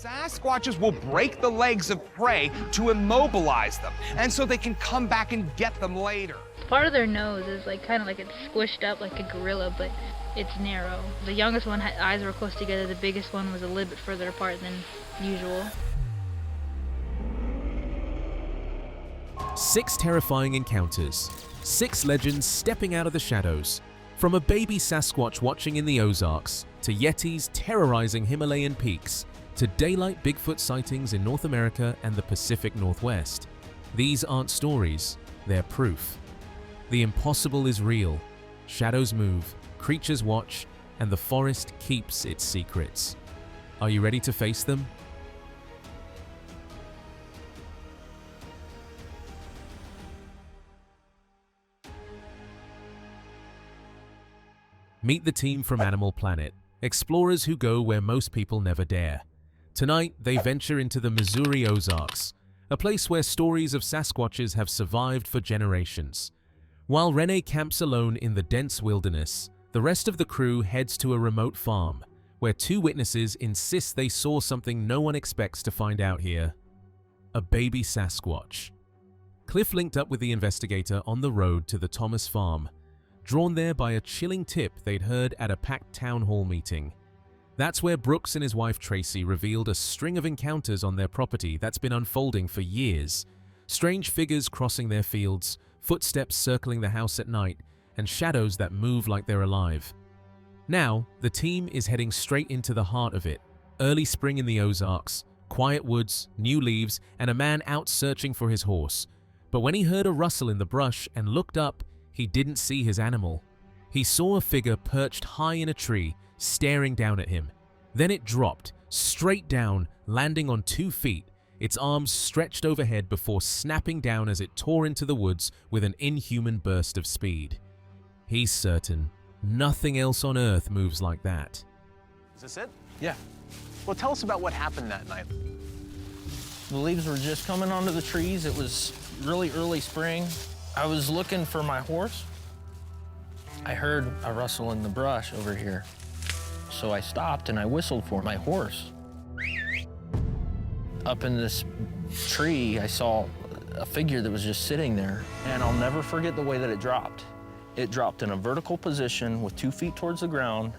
Sasquatches will break the legs of prey to immobilize them, and so they can come back and get them later. Part of their nose is like kind of like it's squished up like a gorilla, but it's narrow. The youngest one had eyes were close together. The biggest one was a little bit further apart than usual. 6 terrifying encounters. 6 legends stepping out of the shadows. From a baby Sasquatch watching in the Ozarks, to Yetis terrorizing Himalayan peaks, to daylight Bigfoot sightings in North America and the Pacific Northwest. These aren't stories, they're proof. The impossible is real. Shadows move, creatures watch, and the forest keeps its secrets. Are you ready to face them? Meet the team from Animal Planet, explorers who go where most people never dare. Tonight, they venture into the Missouri Ozarks, a place where stories of Sasquatches have survived for generations. While Renee camps alone in the dense wilderness, the rest of the crew heads to a remote farm, where 2 witnesses insist they saw something no one expects to find out here: a baby Sasquatch. Cliff linked up with the investigator on the road to the Thomas farm, drawn there by a chilling tip they'd heard at a packed town hall meeting. That's where Brooks and his wife Tracy revealed a string of encounters on their property that's been unfolding for years. Strange figures crossing their fields, footsteps circling the house at night, and shadows that move like they're alive. Now, the team is heading straight into the heart of it. Early spring in the Ozarks, quiet woods, new leaves, and a man out searching for his horse. But when he heard a rustle in the brush and looked up, he didn't see his animal. He saw a figure perched high in a tree, staring down at him. Then it dropped, straight down, landing on 2 feet, its arms stretched overhead before snapping down as it tore into the woods with an inhuman burst of speed. He's certain nothing else on Earth moves like that. Is this it? Yeah. Well, tell us about what happened that night. The leaves were just coming onto the trees. It was really early spring. I was looking for my horse. I heard a rustle in the brush over here. So I stopped and I whistled for my horse. Up in this tree, I saw a figure that was just sitting there, and I'll never forget the way that it dropped. It dropped in a vertical position with 2 feet towards the ground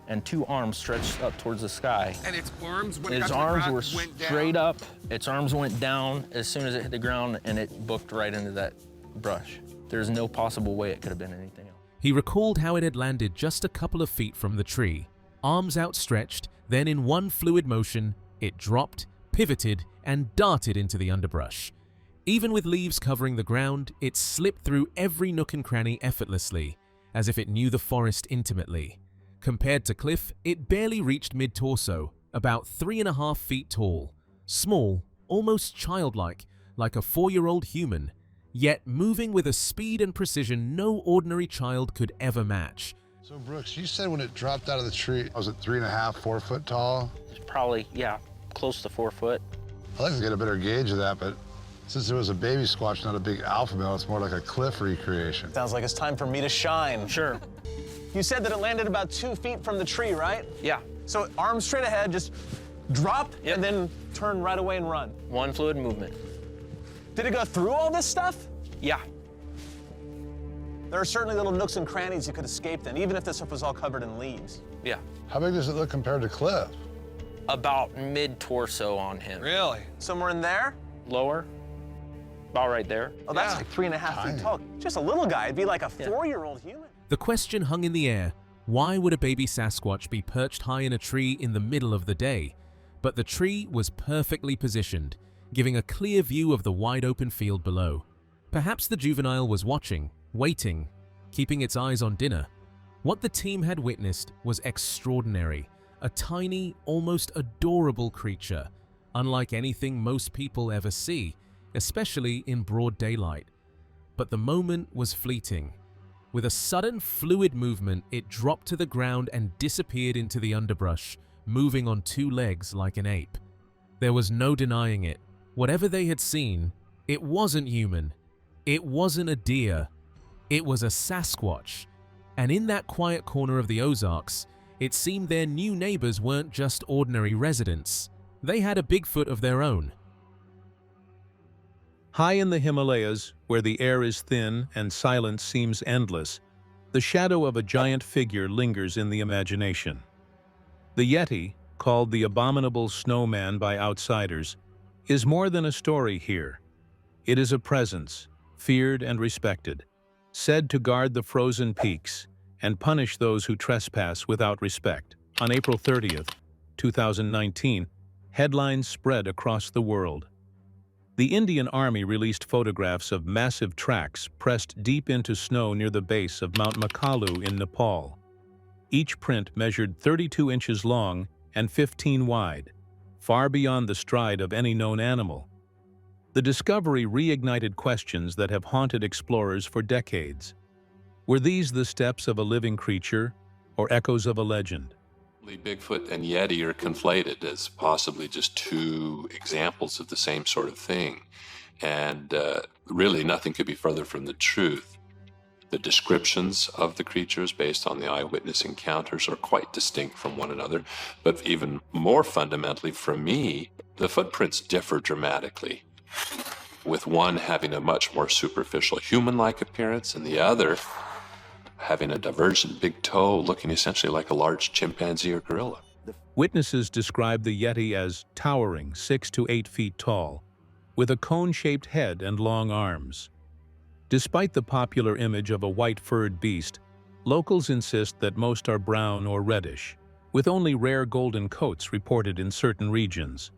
and 2 arms stretched up towards the sky. And its arms, when it Its got to the arms ground, were went down? straight up. Its arms went down as soon as it hit the ground, and it booked right into that brush. There's no possible way it could have been anything else. He recalled how it had landed just a couple of feet from the tree, arms outstretched, then in one fluid motion, it dropped, pivoted, and darted into the underbrush. Even with leaves covering the ground, it slipped through every nook and cranny effortlessly, as if it knew the forest intimately. Compared to Cliff, it barely reached mid-torso, about 3.5 feet tall, small, almost childlike, like a 4-year-old human, yet moving with a speed and precision no ordinary child could ever match. So Brooks, you said when it dropped out of the tree, was it 3.5, 4 foot tall? It's probably, yeah, close to 4 foot. I'd like to get a better gauge of that, but since it was a baby squatch, not a big alpha male, it's more like a Cliff recreation. Sounds like it's time for me to shine. Sure. You said that it landed about 2 feet from the tree, right? Yeah. So arms straight ahead, just drop, Yep. and then turn right away and run. One fluid movement. Did it go through all this stuff? Yeah. There are certainly little nooks and crannies you could escape in, even if this stuff was all covered in leaves. Yeah. How big does it look compared to Cliff? About mid-torso on him. Really? Somewhere in there? Lower. About right there. Oh, that's Yeah. like 3.5 feet Tiny. tall. Just a little guy. It'd be like a 4-year-old human. The question hung in the air, why would a baby Sasquatch be perched high in a tree in the middle of the day? But the tree was perfectly positioned, giving a clear view of the wide open field below. Perhaps the juvenile was watching, waiting, keeping its eyes on dinner. What the team had witnessed was extraordinary, a tiny, almost adorable creature, unlike anything most people ever see, especially in broad daylight. But the moment was fleeting. With a sudden fluid movement, it dropped to the ground and disappeared into the underbrush, moving on 2 legs like an ape. There was no denying it. Whatever they had seen, it wasn't human. It wasn't a deer. It was a Sasquatch. And in that quiet corner of the Ozarks, it seemed their new neighbors weren't just ordinary residents. They had a Bigfoot of their own. High in the Himalayas, where the air is thin and silence seems endless, the shadow of a giant figure lingers in the imagination. The Yeti, called the abominable snowman by outsiders, is more than a story here. It is a presence, feared and respected, said to guard the frozen peaks and punish those who trespass without respect. On April 30th, 2019, headlines spread across the world. The Indian Army released photographs of massive tracks pressed deep into snow near the base of Mount Makalu in Nepal. Each print measured 32 inches long and 15 wide, far beyond the stride of any known animal. The discovery reignited questions that have haunted explorers for decades. Were these the steps of a living creature or echoes of a legend? Bigfoot and Yeti are conflated as possibly just two examples of the same sort of thing. And really nothing could be further from the truth. The descriptions of the creatures based on the eyewitness encounters are quite distinct from one another. But even more fundamentally for me, the footprints differ dramatically, with one having a much more superficial human-like appearance and the other having a divergent big toe looking essentially like a large chimpanzee or gorilla. Witnesses describe the Yeti as towering 6 to 8 feet tall, with a cone-shaped head and long arms. Despite the popular image of a white-furred beast, locals insist that most are brown or reddish, with only rare golden coats reported in certain regions.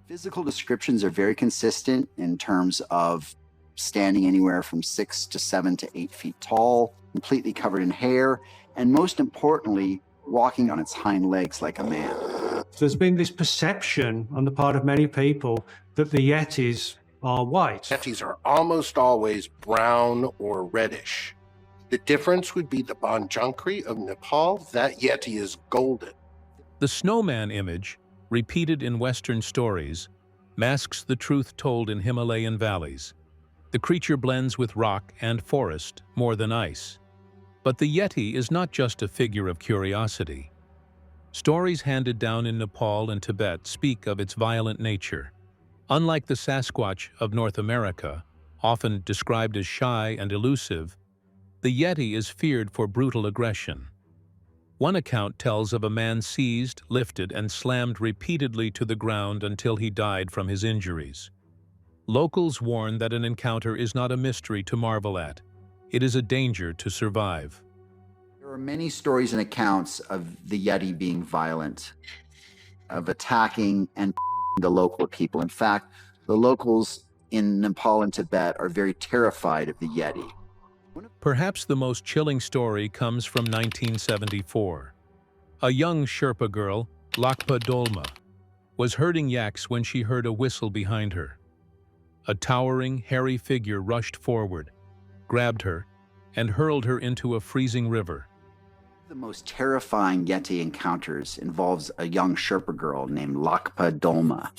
Physical descriptions are very consistent in terms of standing anywhere from 6 to 7 to 8 feet tall, completely covered in hair, and most importantly, walking on its hind legs like a man. There's been this perception on the part of many people that the Yetis are white. Yetis are almost always brown or reddish. The difference would be the Banjankri of Nepal. That Yeti is golden. The snowman image, repeated in Western stories, masks the truth told in Himalayan valleys. The creature blends with rock and forest more than ice. But the Yeti is not just a figure of curiosity. Stories handed down in Nepal and Tibet speak of its violent nature. Unlike the sasquatch of North America, often described as shy and elusive, the Yeti is feared for brutal aggression. One account tells of a man seized, lifted, and slammed repeatedly to the ground until he died from his injuries. Locals warn that an encounter is not a mystery to marvel at. It is a danger to survive. There are many stories and accounts of the Yeti being violent, of attacking and the local people. In fact, the locals in Nepal and Tibet are very terrified of the Yeti. Perhaps the most chilling story comes from 1974. A young Sherpa girl, Lakpa Dolma, was herding yaks when she heard a whistle behind her. A towering, hairy figure rushed forward, grabbed her, and hurled her into a freezing river. The most terrifying Yeti encounters involves a young Sherpa girl named Lakpa Dolma.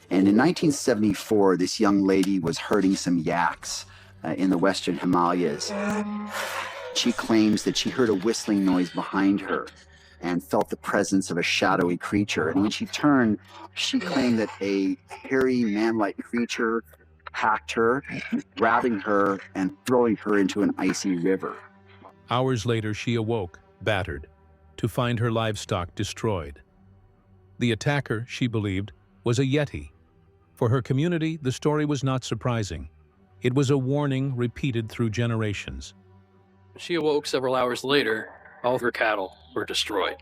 And in 1974, this young lady was herding some yaks in the Western Himalayas. She claims that she heard a whistling noise behind her and felt the presence of a shadowy creature. And when she turned, she claimed that a hairy man-like creature attacked her, grabbing her and throwing her into an icy river. Hours later, she awoke, battered, to find her livestock destroyed. The attacker, she believed, was a Yeti. For her community, the story was not surprising. It was a warning repeated through generations. She awoke several hours later. All of her cattle were destroyed.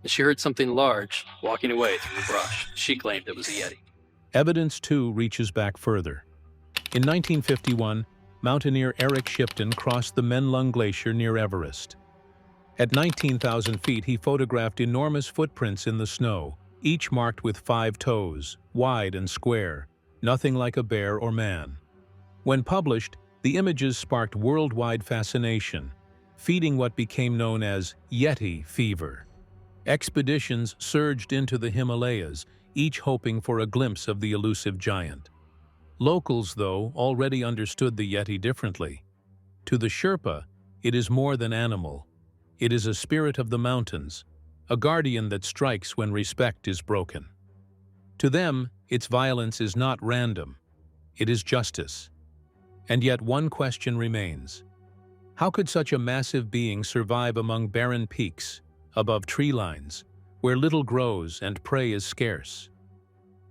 She heard something large walking away through the brush. She claimed it was a Yeti. Evidence, too, reaches back further. In 1951, mountaineer Eric Shipton crossed the Menlung Glacier near Everest. At 19,000 feet, he photographed enormous footprints in the snow, each marked with 5 toes, wide and square, nothing like a bear or man. When published, the images sparked worldwide fascination, feeding what became known as Yeti fever. Expeditions surged into the Himalayas, each hoping for a glimpse of the elusive giant. Locals, though, already understood the Yeti differently. To the Sherpa, it is more than animal. It is a spirit of the mountains, a guardian that strikes when respect is broken. To them, its violence is not random. It is justice. And yet one question remains. How could such a massive being survive among barren peaks, above tree lines, where little grows and prey is scarce?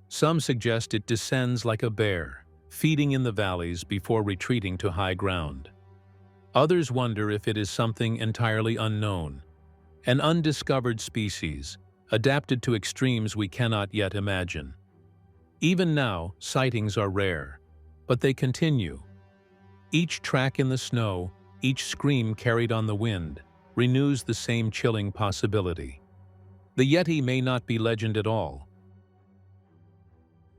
Some suggest it descends like a bear, feeding in the valleys before retreating to high ground. Others wonder if it is something entirely unknown, an undiscovered species, adapted to extremes we cannot yet imagine. Even now, sightings are rare, but they continue. Each track in the snow, each scream carried on the wind, renews the same chilling possibility. The Yeti may not be legend at all.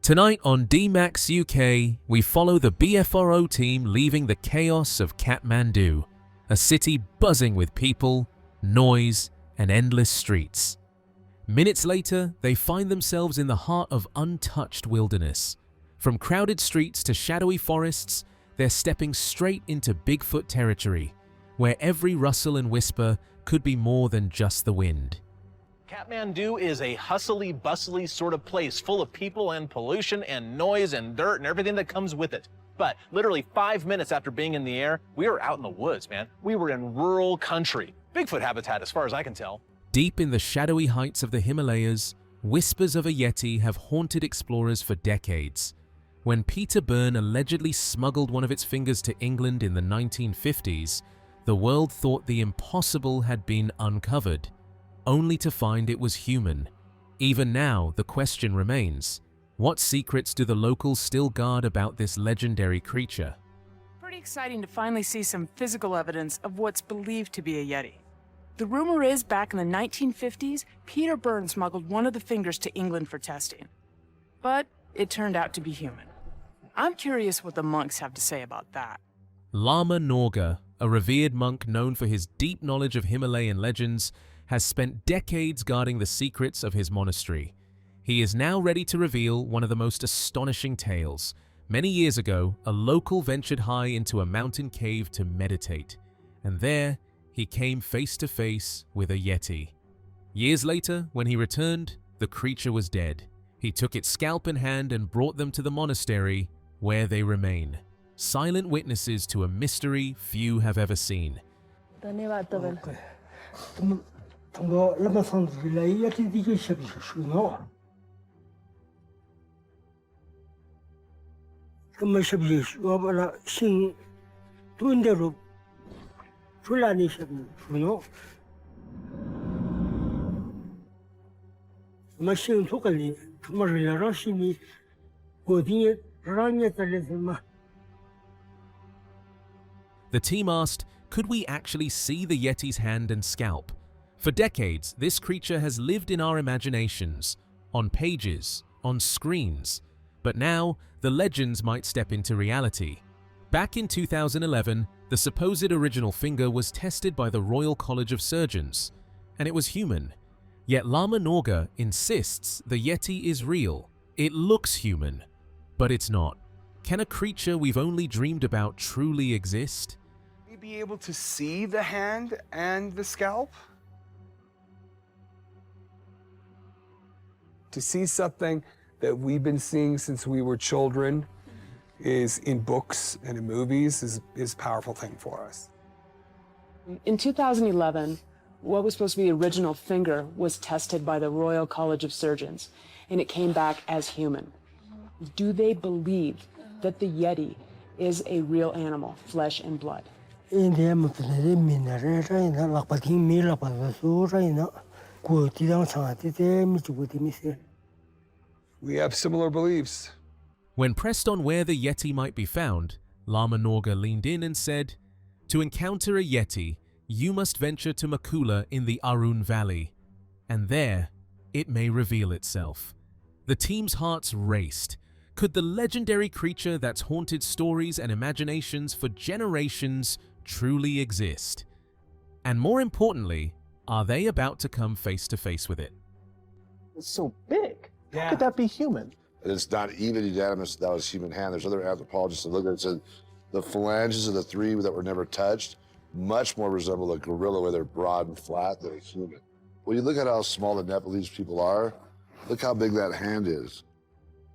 Tonight on D-Max UK, we follow the BFRO team leaving the chaos of Kathmandu, a city buzzing with people, noise, and endless streets. Minutes later, they find themselves in the heart of untouched wilderness. From crowded streets to shadowy forests, they're stepping straight into Bigfoot territory, where every rustle and whisper could be more than just the wind. Kathmandu is a hustly, bustly sort of place full of people and pollution and noise and dirt and everything that comes with it. But literally 5 minutes after being in the air, we were out in the woods, man. We were in rural country. Bigfoot habitat, as far as I can tell. Deep in the shadowy heights of the Himalayas, whispers of a Yeti have haunted explorers for decades. When Peter Byrne allegedly smuggled one of its fingers to England in the 1950s, the world thought the impossible had been uncovered, only to find it was human. Even now, the question remains, what secrets do the locals still guard about this legendary creature? Pretty exciting to finally see some physical evidence of what's believed to be a Yeti. The rumor is back in the 1950s, Peter Byrne smuggled one of the fingers to England for testing. But it turned out to be human. I'm curious what the monks have to say about that. Lama Norga, a revered monk known for his deep knowledge of Himalayan legends, has spent decades guarding the secrets of his monastery. He is now ready to reveal one of the most astonishing tales. Many years ago, a local ventured high into a mountain cave to meditate, and there he came face to face with a Yeti. Years later, when he returned, the creature was dead. He took its scalp in hand and brought them to the monastery, where they remain, silent witnesses to a mystery few have ever seen. The team asked, could we actually see the Yeti's hand and scalp? For decades, this creature has lived in our imaginations, on pages, on screens. But now, the legends might step into reality. Back in 2011, the supposed original finger was tested by the Royal College of Surgeons, and it was human. Yet Lama Norga insists the Yeti is real. It looks human, but it's not. Can a creature we've only dreamed about truly exist? Will we be able to see the hand and the scalp? To see something that we've been seeing since we were children is in books and in movies is a powerful thing for us. In 2011, what was supposed to be the original finger was tested by the Royal College of Surgeons, and it came back as human. Do they believe that the Yeti is a real animal, flesh and blood? We have similar beliefs. When pressed on where the Yeti might be found, Lama Norga leaned in and said, to encounter a Yeti, you must venture to Makula in the Arun Valley, and there it may reveal itself. The team's hearts raced. Could the legendary creature that's haunted stories and imaginations for generations truly exist? And more importantly, are they about to come face to face with it? It's so big. How could that be human? It's not even unanimous that was human hand. There's other anthropologists that look at it and said the phalanges of the three that were never touched much more resemble a gorilla where they're broad and flat than a human. When you look at how small the Nepalese people are, look how big that hand is.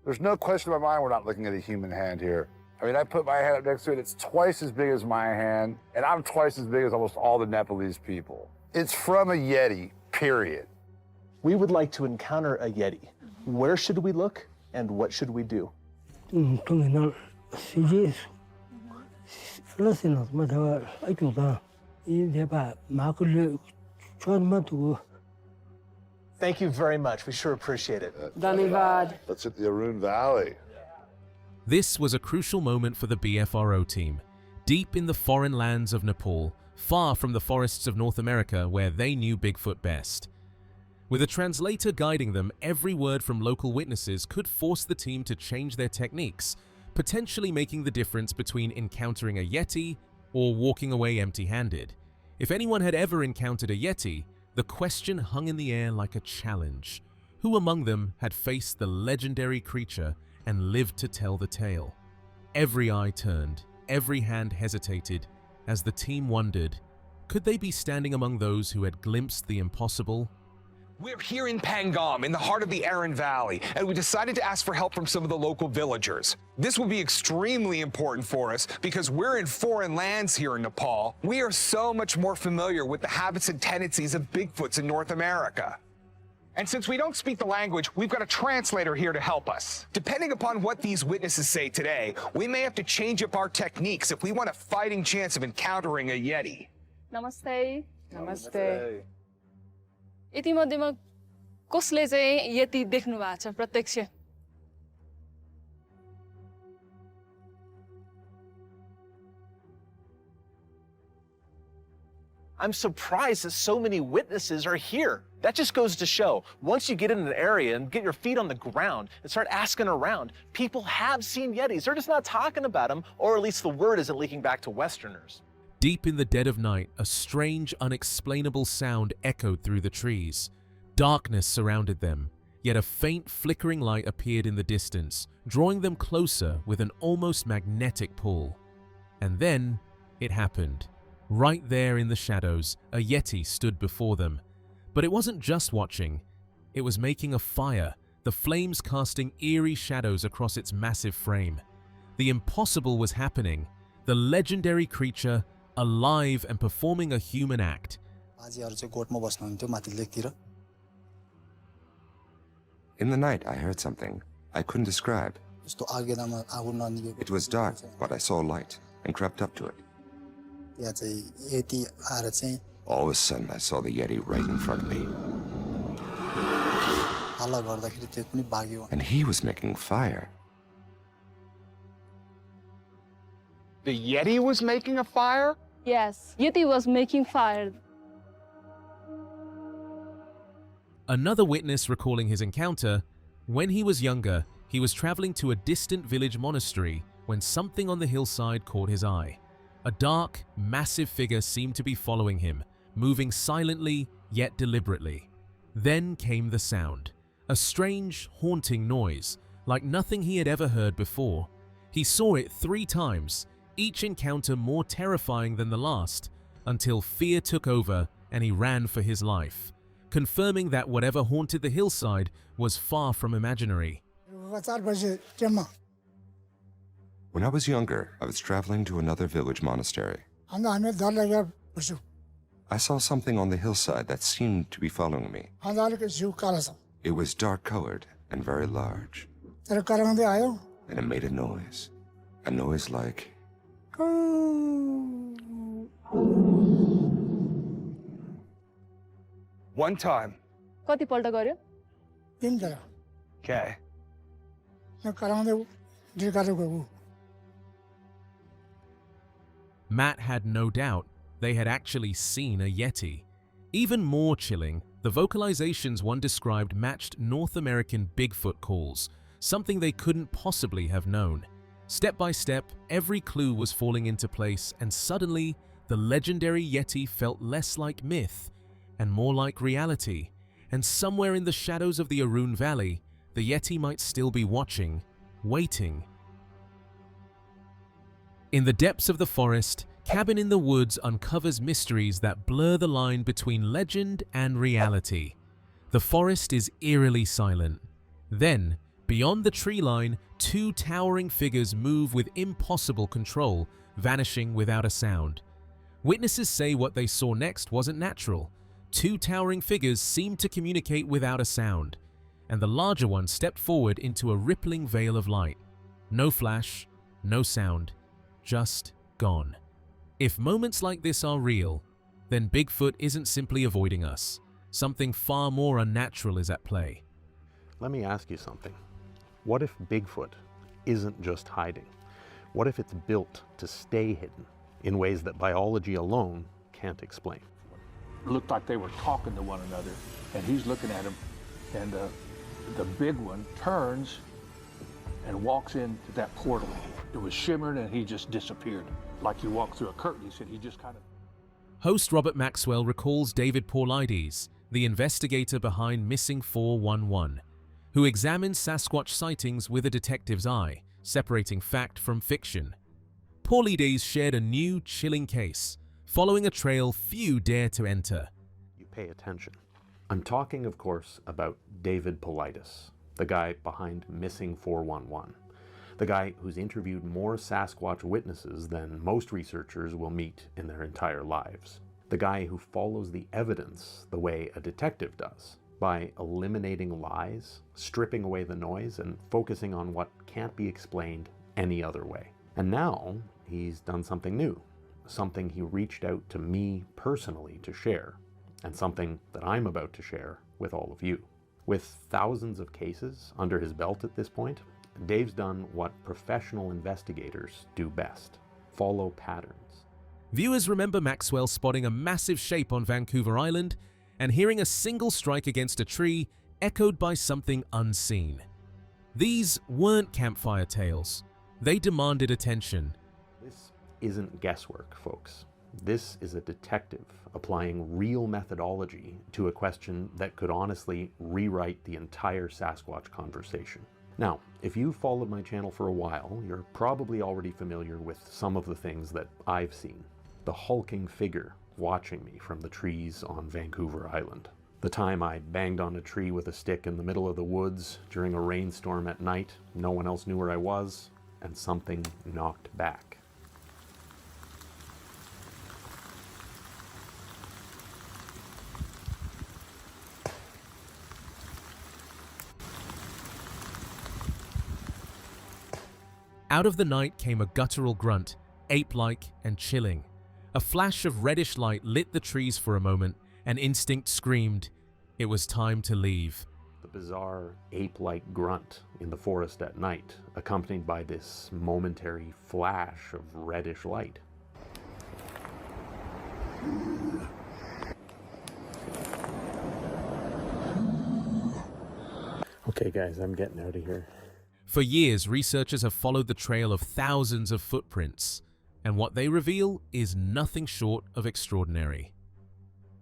There's no question in my mind we're not looking at a human hand here. I mean, I put my hand up next to it, it's twice as big as my hand, and I'm twice as big as almost all the Nepalese people. It's from a Yeti, period. We would like to encounter a Yeti. Where should we look and what should we do? Thank you very much. We sure appreciate it. Let's hit the Arun Valley. This was a crucial moment for the BFRO team. Deep in the foreign lands of Nepal, far from the forests of North America where they knew Bigfoot best. With a translator guiding them, every word from local witnesses could force the team to change their techniques, potentially making the difference between encountering a Yeti or walking away empty-handed. If anyone had ever encountered a Yeti, the question hung in the air like a challenge. Who among them had faced the legendary creature and lived to tell the tale? Every eye turned, every hand hesitated, as the team wondered, could they be standing among those who had glimpsed the impossible? We're here in Pangam, in the heart of the Aran Valley, and we decided to ask for help from some of the local villagers. This will be extremely important for us because we're in foreign lands here in Nepal. We are so much more familiar with the habits and tendencies of Bigfoots in North America. And since we don't speak the language, we've got a translator here to help us. Depending upon what these witnesses say today, we may have to change up our techniques if we want a fighting chance of encountering a Yeti. Namaste. Namaste. यति मध्येमा कसले चाहिँ यति देख्नु भएको छ प्रत्यक्ष? I'm surprised that so many witnesses are here. That just goes to show, once you get in an area and get your feet on the ground and start asking around, people have seen Yetis. They're just not talking about them, or at least the word isn't leaking back to Westerners. Deep in the dead of night, a strange, unexplainable sound echoed through the trees. Darkness surrounded them, yet a faint, flickering light appeared in the distance, drawing them closer with an almost magnetic pull. And then, it happened. Right there in the shadows, a Yeti stood before them. But it wasn't just watching. It was making a fire, the flames casting eerie shadows across its massive frame. The impossible was happening. The legendary creature, alive and performing a human act. In the night, I heard something I couldn't describe. It was dark, but I saw light and crept up to it. All of a sudden, I saw the Yeti right in front of me. And he was making fire. The Yeti was making a fire? Yes, Yeti was making fire. Another witness recalling his encounter, when he was younger, he was traveling to a distant village monastery when something on the hillside caught his eye. A dark, massive figure seemed to be following him, moving silently yet deliberately. Then came the sound, a strange, haunting noise, like nothing he had ever heard before. He saw it 3 times, each encounter more terrifying than the last, until fear took over and he ran for his life, confirming that whatever haunted the hillside was far from imaginary. When I was younger, I was traveling to another village monastery. I saw something on the hillside that seemed to be following me. It was dark-colored and very large. And it made a noise like... One time. कतिपल्ट गर्यो? Okay. Matt had no doubt they had actually seen a Yeti. Even more chilling, the vocalizations one described matched North American Bigfoot calls, something they couldn't possibly have known. Step by step, every clue was falling into place, and suddenly, the legendary Yeti felt less like myth and more like reality. And somewhere in the shadows of the Arun Valley, the Yeti might still be watching, waiting. In the depths of the forest, Cabin in the Woods uncovers mysteries that blur the line between legend and reality. The forest is eerily silent. Then, Beyond the tree line, two towering figures move with impossible control, vanishing without a sound. Witnesses say what they saw next wasn't natural. Two towering figures seemed to communicate without a sound, and the larger one stepped forward into a rippling veil of light. No flash, no sound, just gone. If moments like this are real, then Bigfoot isn't simply avoiding us. Something far more unnatural is at play. Let me ask you something. What if Bigfoot isn't just hiding? What if it's built to stay hidden in ways that biology alone can't explain? It looked like they were talking to one another, and he's looking at him, and the big one turns and walks into that portal. It was shimmering, and he just disappeared. Like you walk through a curtain, he said he just kind of... Host Robert Maxwell recalls David Paulides, the investigator behind Missing 411, who examines Sasquatch sightings with a detective's eye, separating fact from fiction. Paulides shared a new, chilling case, following a trail few dare to enter. You pay attention. I'm talking, of course, about David Paulides, the guy behind Missing 411, the guy who's interviewed more Sasquatch witnesses than most researchers will meet in their entire lives, the guy who follows the evidence the way a detective does, by eliminating lies, stripping away the noise, and focusing on what can't be explained any other way. And now he's done something new, something he reached out to me personally to share, and something that I'm about to share with all of you. With thousands of cases under his belt at this point, Dave's done what professional investigators do best: follow patterns. Viewers remember Maxwell spotting a massive shape on Vancouver Island and hearing a single strike against a tree echoed by something unseen. These weren't campfire tales. They demanded attention. This isn't guesswork, folks. This is a detective applying real methodology to a question that could honestly rewrite the entire Sasquatch conversation. Now, if you've followed my channel for a while, you're probably already familiar with some of the things that I've seen. The hulking figure watching me from the trees on Vancouver Island. The time I banged on a tree with a stick in the middle of the woods during a rainstorm at night, no one else knew where I was, and something knocked back. Out of the night came a guttural grunt, ape-like and chilling. A flash of reddish light lit the trees for a moment, and instinct screamed, it was time to leave. The bizarre ape-like grunt in the forest at night, accompanied by this momentary flash of reddish light. Okay guys, I'm getting out of here. For years, researchers have followed the trail of thousands of footprints, and what they reveal is nothing short of extraordinary.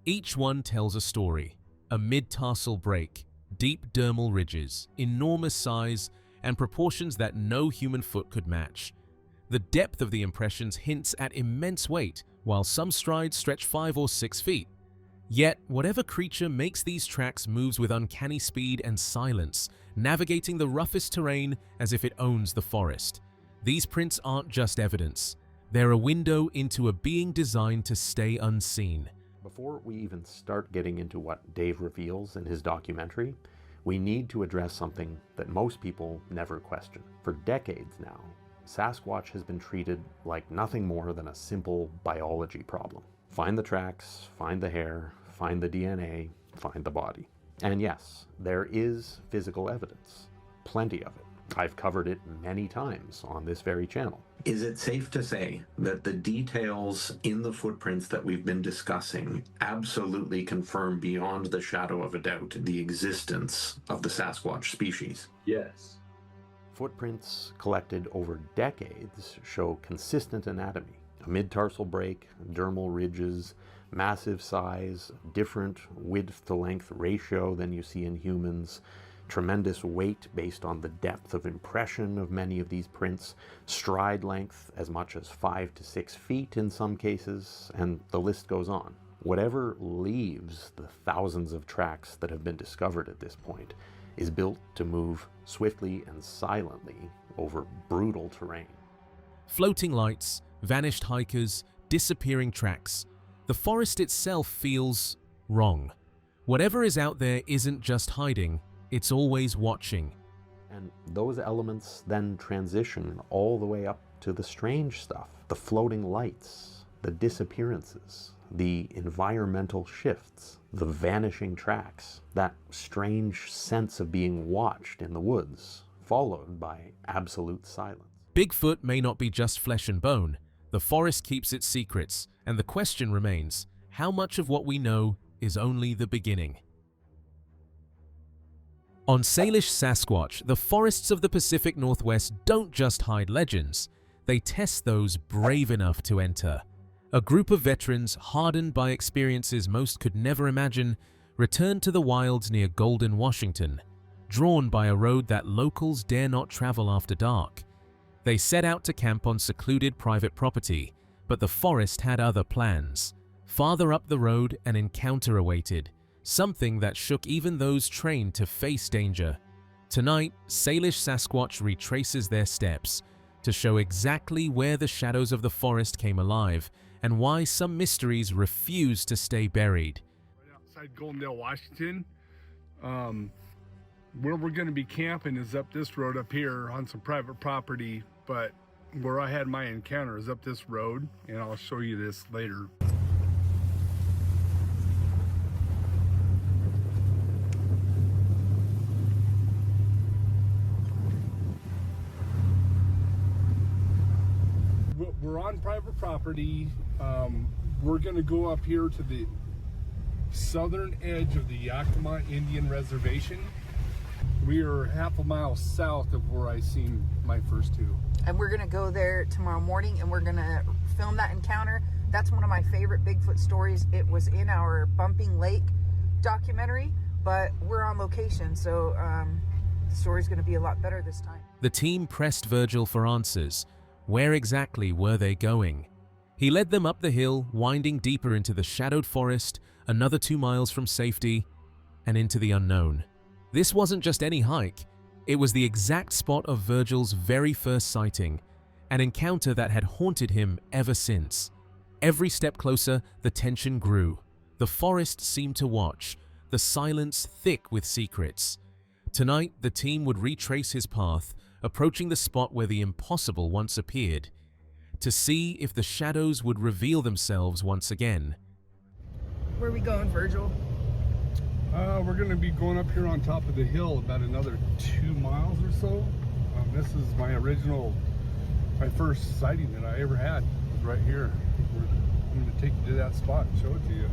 Each one tells a story: a mid-tarsal break, deep dermal ridges, enormous size, and proportions that no human foot could match. The depth of the impressions hints at immense weight, while some strides stretch 5 or 6 feet. Yet, whatever creature makes these tracks moves with uncanny speed and silence, navigating the roughest terrain as if it owns the forest. These prints aren't just evidence. They're a window into a being designed to stay unseen. Before we even start getting into what Dave reveals in his documentary, we need to address something that most people never question. For decades now, Sasquatch has been treated like nothing more than a simple biology problem. Find the tracks, find the hair, find the DNA, find the body. And yes, there is physical evidence, plenty of it. I've covered it many times on this very channel. Is it safe to say that the details in the footprints that we've been discussing absolutely confirm beyond the shadow of a doubt the existence of the Sasquatch species? Yes. Footprints collected over decades show consistent anatomy. A mid-tarsal break, dermal ridges, massive size, different width to length ratio than you see in humans, tremendous weight based on the depth of impression of many of these prints, stride length as much as 5 to 6 feet in some cases, and the list goes on. Whatever leaves the thousands of tracks that have been discovered at this point, is built to move swiftly and silently over brutal terrain. Floating lights, vanished hikers, disappearing tracks. The forest itself feels wrong. Whatever is out there isn't just hiding, it's always watching. And those elements then transition all the way up to the strange stuff, the floating lights, the disappearances, the environmental shifts, the vanishing tracks, that strange sense of being watched in the woods, followed by absolute silence. Bigfoot may not be just flesh and bone. The forest keeps its secrets, and the question remains, how much of what we know is only the beginning? On Salish Sasquatch, the forests of the Pacific Northwest don't just hide legends, they test those brave enough to enter. A group of veterans, hardened by experiences most could never imagine, returned to the wilds near Golden, Washington, drawn by a road that locals dare not travel after dark. They set out to camp on secluded private property, but the forest had other plans. Farther up the road, an encounter awaited, something that shook even those trained to face danger. Tonight, Salish Sasquatch retraces their steps to show exactly where the shadows of the forest came alive and why some mysteries refuse to stay buried. Right outside Goldendale, Washington. Where we're going to be camping is up this road up here on some private property, but where I had my encounter is up this road, and I'll show you this later. We're on private property. We're going to go up here to the southern edge of the Yakima Indian Reservation. We are half a mile south of where I seen my first two. And we're gonna go there tomorrow morning and we're gonna film that encounter. That's one of my favorite Bigfoot stories. It was in our Bumping Lake documentary, but we're on location, so the story's gonna be a lot better this time. The team pressed Virgil for answers. Where exactly were they going? He led them up the hill, winding deeper into the shadowed forest, another 2 miles from safety, and into the unknown. This wasn't just any hike, it was the exact spot of Virgil's very first sighting, an encounter that had haunted him ever since. Every step closer, the tension grew. The forest seemed to watch, the silence thick with secrets. Tonight, the team would retrace his path, approaching the spot where the impossible once appeared, to see if the shadows would reveal themselves once again. Where are we going, Virgil? We're going to be going up here on top of the hill about another 2 miles or so. This is my first sighting that I ever had, was right here. I'm going to take you to that spot and show it to you.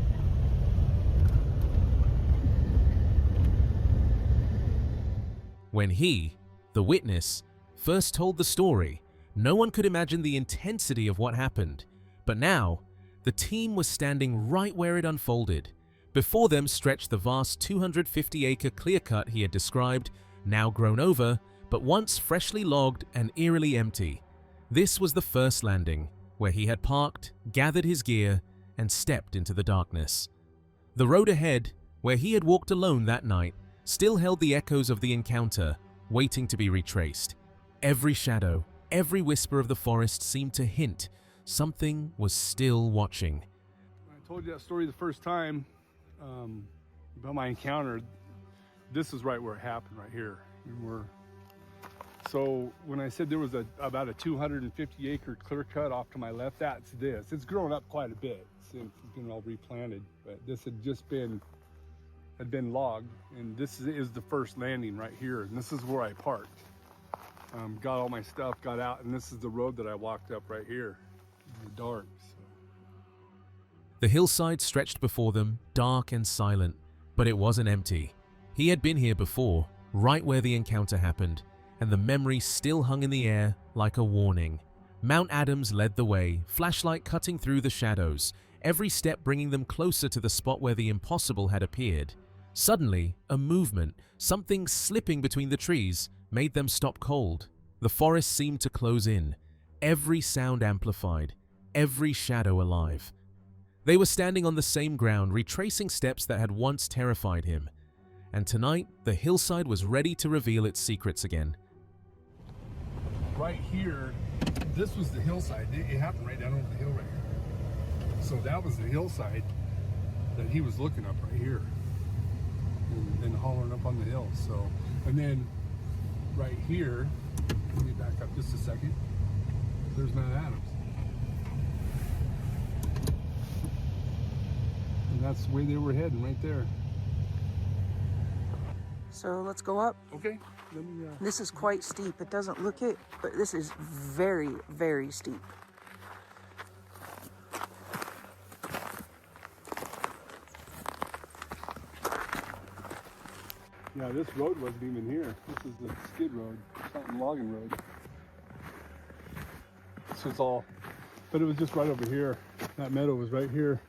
When he, the witness, first told the story, no one could imagine the intensity of what happened. But now, the team was standing right where it unfolded. Before them stretched the vast 250-acre clear-cut he had described, now grown over, but once freshly logged and eerily empty. This was the first landing, where he had parked, gathered his gear, and stepped into the darkness. The road ahead, where he had walked alone that night, still held the echoes of the encounter, waiting to be retraced. Every shadow, every whisper of the forest seemed to hint something was still watching. I told you that story the first time about my encounter. This is right where it happened, right here. So when I said there was about a 250-acre clear cut off to my left, that's this. It's grown up quite a bit since it's been all replanted, but this had been logged, and this is the first landing right here, and this is where I parked. Got all my stuff, got out, and this is the road that I walked up right here in the dark. The hillside stretched before them, dark and silent, but it wasn't empty. He had been here before, right where the encounter happened, and the memory still hung in the air like a warning. Mount Adams led the way, flashlight cutting through the shadows, every step bringing them closer to the spot where the impossible had appeared. Suddenly, a movement, something slipping between the trees, made them stop cold. The forest seemed to close in, every sound amplified, every shadow alive. They were standing on the same ground, retracing steps that had once terrified him. and tonight the hillside was ready to reveal its secrets again. Right here, this was the hillside. It happened right down over the hill right here. So that was the hillside that he was looking up right here and hollering up on the hill. So, and then right here, let me back up just a second. There's Mount Adams. And that's where they were heading, right there. So let's go up. Okay. Let me, This is quite steep. It doesn't look it, but this is very, very steep. Yeah, this road wasn't even here. This is the skid road, something logging road. This was all, but it was just right over here. That meadow was right here.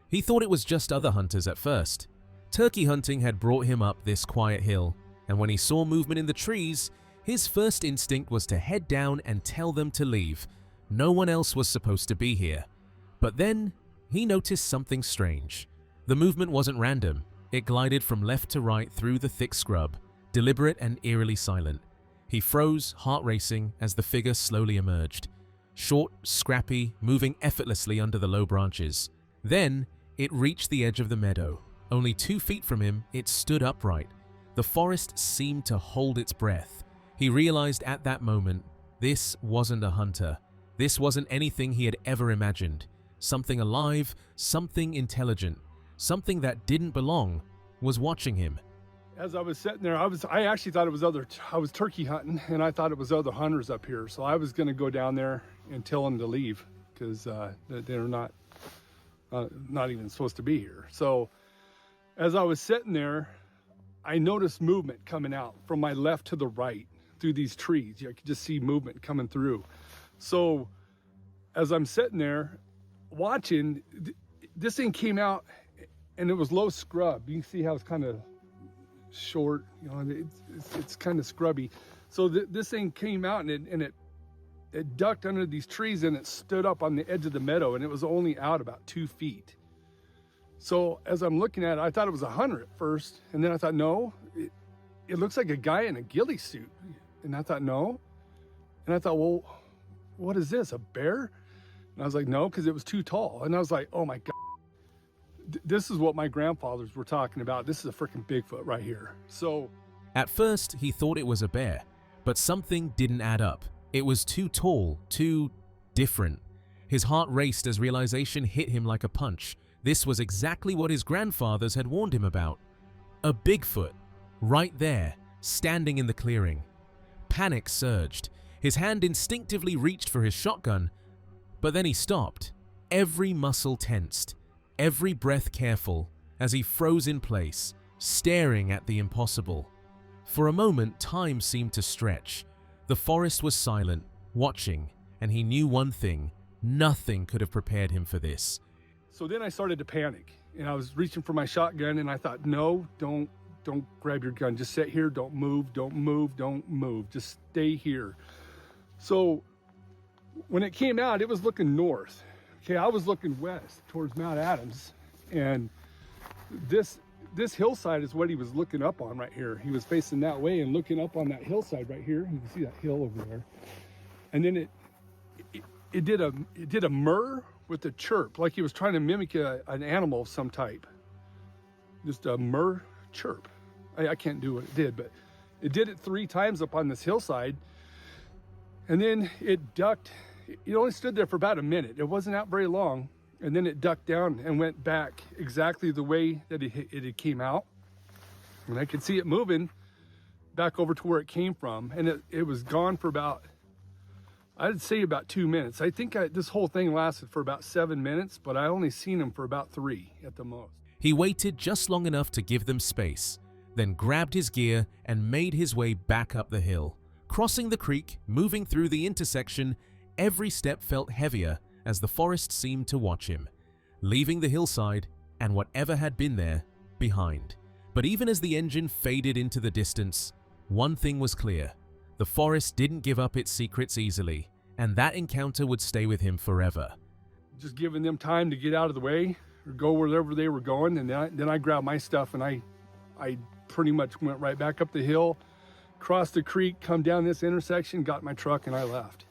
He thought it was just other hunters at first. Turkey hunting had brought him up this quiet hill, and when he saw movement in the trees, his first instinct was to head down and tell them to leave. No one else was supposed to be here. But then, he noticed something strange. The movement wasn't random. It glided from left to right through the thick scrub, deliberate and eerily silent. He froze, heart racing, as the figure slowly emerged. Short, scrappy, moving effortlessly under the low branches. Then, it reached the edge of the meadow. Only 2 feet from him, it stood upright. The forest seemed to hold its breath. He realized at that moment, this wasn't a hunter. This wasn't anything he had ever imagined. Something alive, something intelligent, something that didn't belong, was watching him. As I was sitting there, I actually thought it was I was turkey hunting, and I thought it was other hunters up here. So I was going to go down there and tell them to leave because they're not even supposed to be here. So as I was sitting there, I noticed movement coming out from my left to the right through these trees. I could just see movement coming through. So as I'm sitting there watching, this thing came out and it was low scrub. You can see how it's kind of short, you know, it's kind of scrubby. So this thing came out and it ducked under these trees and it stood up on the edge of the meadow, and it was only out about 2 feet. So as I'm looking at it, I thought it was a hunter at first, and then I thought, no, it looks like a guy in a ghillie suit. And I thought, no. And I thought, well, what is this, a bear? And I was like, no, because it was too tall. And I was like, oh my God, this is what my grandfathers were talking about. This is a freaking Bigfoot right here. So at first, he thought it was a bear, but something didn't add up. It was too tall, too different. His heart raced as realization hit him like a punch. This was exactly what his grandfathers had warned him about. A Bigfoot, right there, standing in the clearing. Panic surged. His hand instinctively reached for his shotgun, but then he stopped. Every muscle tensed, every breath careful, as he froze in place, staring at the impossible. For a moment, time seemed to stretch. The forest was silent, watching, and he knew one thing: nothing could have prepared him for this. So then I started to panic, and I was reaching for my shotgun, and I thought, no, don't grab your gun. Just sit here, don't move, don't move, don't move. Just stay here. So when it came out, it was looking north. Okay, I was looking west towards Mount Adams, and this hillside is what he was looking up on right here. He was facing that way and looking up on that hillside right here. You can see that hill over there. And then it did a murr with a chirp, like he was trying to mimic an animal of some type. Just a murr chirp. I can't do what it did, but it did it 3 times up on this hillside. And then it ducked. It only stood there for about a minute. It wasn't out very long. And then it ducked down and went back exactly the way that it came out. And I could see it moving back over to where it came from. And it was gone for about, I'd say about 2 minutes. I think this whole thing lasted for about 7 minutes, but I only seen him for about 3 at the most. He waited just long enough to give them space, then grabbed his gear and made his way back up the hill. Crossing the creek, moving through the intersection, every step felt heavier as the forest seemed to watch him, leaving the hillside and whatever had been there behind. But even as the engine faded into the distance, one thing was clear: the forest didn't give up its secrets easily, and that encounter would stay with him forever. Just giving them time to get out of the way or go wherever they were going, and then I grabbed my stuff and I I pretty much went right back up the hill, crossed the creek, come down this intersection, got my truck, and I left.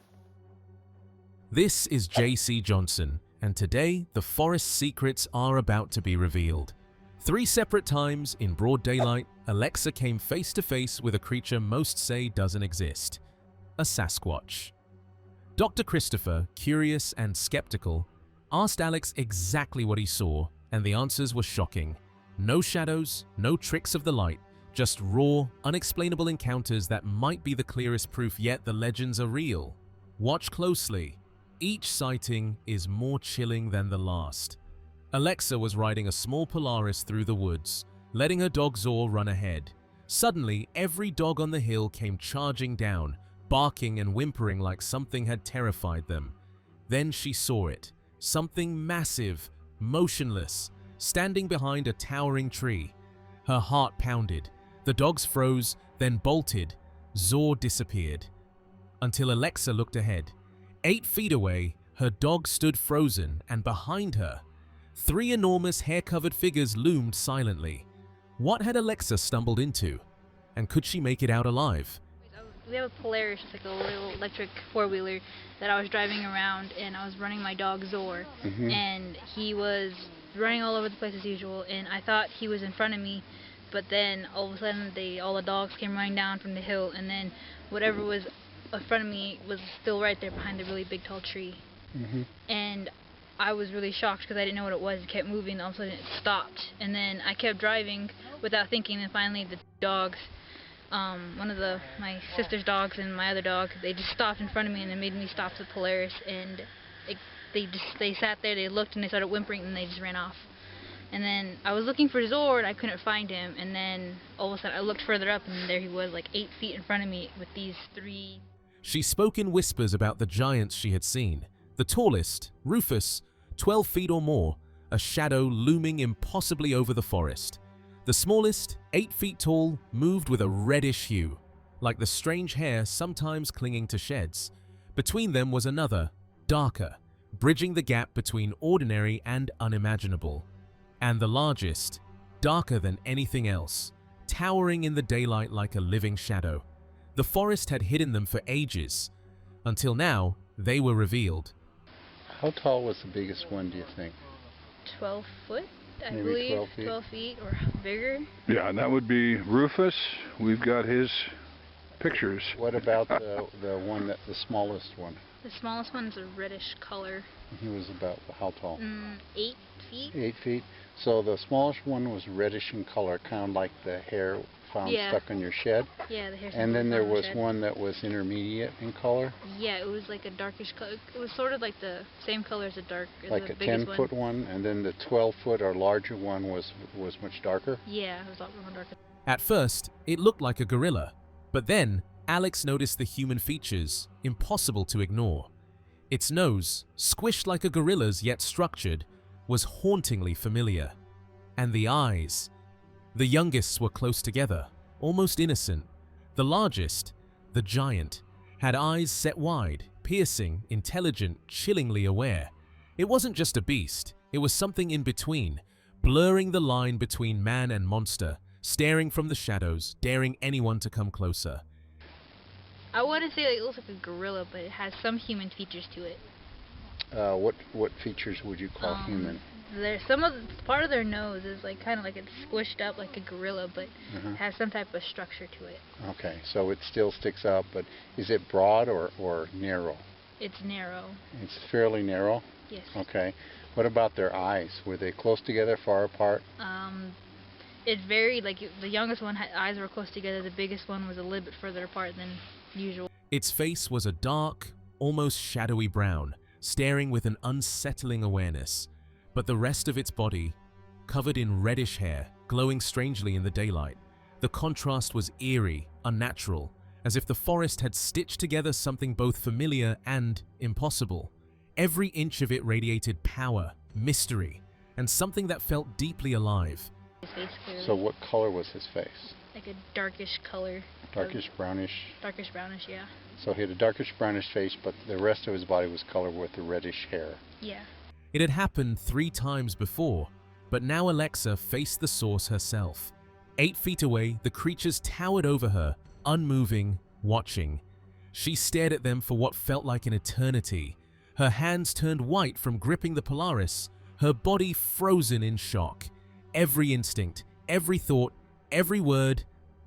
This is J.C. Johnson, and today the forest's secrets are about to be revealed. 3 separate times in broad daylight, Alexa came face to face with a creature most say doesn't exist: a Sasquatch. Dr. Christopher, curious and skeptical, asked Alex exactly what he saw, and the answers were shocking. No shadows, no tricks of the light, just raw, unexplainable encounters that might be the clearest proof yet the legends are real. Watch closely. Each sighting is more chilling than the last. Alexa was riding a small Polaris through the woods, letting her dog Zor run ahead. Suddenly, every dog on the hill came charging down, barking and whimpering like something had terrified them. Then she saw it. Something massive, motionless, standing behind a towering tree. Her heart pounded. The dogs froze, then bolted. Zor disappeared. Until Alexa looked ahead. 8 feet away, her dog stood frozen, and behind her, 3 enormous hair-covered figures loomed silently. What had Alexa stumbled into? And could she make it out alive? We have a Polaris, it's like a little electric 4-wheeler that I was driving around, and I was running my dog Zor, and he was running all over the place as usual, and I thought he was in front of me, but then all of a sudden all the dogs came running down from the hill, and then whatever was in front of me was still right there behind the really big tall tree. And I was really shocked because I didn't know what it was. It kept moving, all of a sudden it stopped, and then I kept driving without thinking, and finally the dogs, one of my sister's dogs and my other dog, they just stopped in front of me, and they made me stop the Polaris, and they sat there, they looked, and they started whimpering, and they just ran off. And then I was looking for Zor, and I couldn't find him, and then all of a sudden I looked further up, and there he was, like 8 feet in front of me with these 3. She spoke in whispers about the giants she had seen. The tallest, Rufus, 12 feet or more, a shadow looming impossibly over the forest. The smallest, 8 feet tall, moved with a reddish hue, like the strange hair sometimes clinging to sheds. Between them was another, darker, bridging the gap between ordinary and unimaginable. And the largest, darker than anything else, towering in the daylight like a living shadow. The forest had hidden them for ages, until now they were revealed. How tall was the biggest one, do you think? 12 foot, I Maybe believe, 12 feet? 12 feet or bigger. Yeah, and that would be Rufus. We've got his pictures. What about the the smallest one? The smallest one is a reddish color. He was about how tall? 8 feet. 8 feet. So the smallest one was reddish in color, kind of like the hair found stuck on your shed. Yeah, the hair. And then there was one that was intermediate in color. Yeah, it was like a darkish color. It was sort of like the same color as Like the a biggest 10-foot one, and then the 12-foot or larger one was much darker. Yeah, it was a lot more darker. At first, it looked like a gorilla, but then Alex noticed the human features, impossible to ignore. Its nose, squished like a gorilla's yet structured, was hauntingly familiar. And the eyes. The youngest were close together, almost innocent. The largest, the giant, had eyes set wide, piercing, intelligent, chillingly aware. It wasn't just a beast, it was something in between, blurring the line between man and monster, staring from the shadows, daring anyone to come closer. I wouldn't say it looks like a gorilla, but it has some human features to it. What features would you call human? There's part of their nose is like kind of like it's squished up like a gorilla, but has some type of structure to it. Okay, so it still sticks out, but is it broad or narrow? It's narrow. It's fairly narrow? Yes. Okay. What about their eyes? Were they close together, far apart? It varied. Like the youngest one eyes were close together. The biggest one was a little bit further apart than usual. Its face was a dark, almost shadowy brown, staring with an unsettling awareness. But the rest of its body, covered in reddish hair, glowing strangely in the daylight. The contrast was eerie, unnatural, as if the forest had stitched together something both familiar and impossible. Every inch of it radiated power, mystery, and something that felt deeply alive. His face clearly. So what color was his face? Like a darkish color. Darkish brownish? Darkish brownish, yeah. So he had a darkish brownish face, but the rest of his body was colored with the reddish hair. Yeah. It had happened 3 times before, but now Alexa faced the source herself. 8 feet away, the creatures towered over her, unmoving, watching. She stared at them for what felt like an eternity. Her hands turned white from gripping the Polaris, her body frozen in shock. Every instinct, every thought, every word,